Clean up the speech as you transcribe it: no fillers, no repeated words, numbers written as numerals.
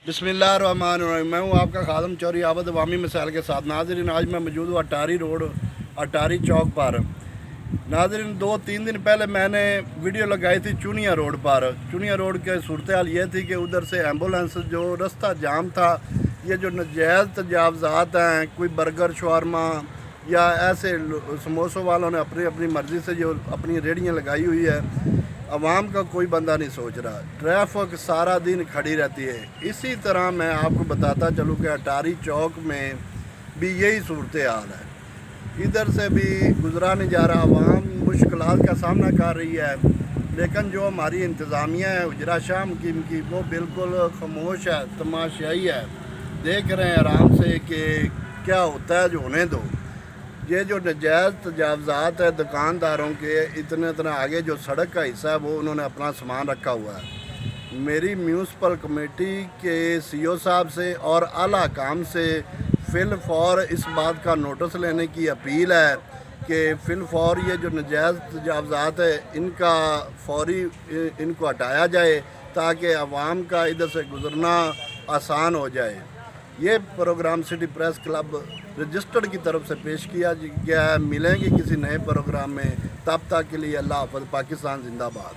बिस्मिल्लाहिर्रहमानिर्रहीम। मैं हूँ आपका खादम चौरी आबद अवामी मिसाइल के साथ। नाज़रीन, आज मैं मौजूद हूँ अटारी रोड अटारी चौक पर। नाज़रीन, 2-3 दिन पहले मैंने वीडियो लगाई थी चुनिया रोड पर। चुनिया रोड के सूरत हाल ये थी कि उधर से एम्बुलेंस जो रास्ता जाम था, ये जो नाजायज़ तजावज़ात हैं, कोई बर्गर शवारमा या ऐसे समोसों वालों ने अपनी अपनी मर्ज़ी से जो अपनी रेहड़ियाँ लगाई हुई है, आवाम का कोई बंदा नहीं सोच रहा। ट्रैफिक सारा दिन खड़ी रहती है। इसी तरह मैं आपको बताता चलूँ कि अटारी चौक में भी यही सूरत हाल है। इधर से भी गुजरा नहीं जा रहा, आवाम मुश्किलात का सामना कर रही है, लेकिन जो हमारी इंतज़ामिया है उजरा शाह मुकीम की, वो बिल्कुल खामोश है, तमाशाई है। देख रहे हैं आराम से कि क्या होता है, जो होने दो। ये जो नाजायज़ तजावज़ात है दुकानदारों के, इतना आगे जो सड़क का हिस्सा है वो उन्होंने अपना सामान रखा हुआ है। मेरी म्यूनसिपल कमेटी के सीओ साहब से और आला काम से फ़िल फौर इस बात का नोटिस लेने की अपील है कि फ़िल फौर ये जो नाजायज़ तजावज़ात है इनका फौरी इनको हटाया जाए, ताकि आवाम का इधर से गुज़रना आसान हो जाए। ये program city press club registered की तरफ से पेश किया गया है। मिलेंगे किसी नए प्रोग्राम में, तब तक के लिए अल्लाह हाफ़िज़। पाकिस्तान जिंदाबाद।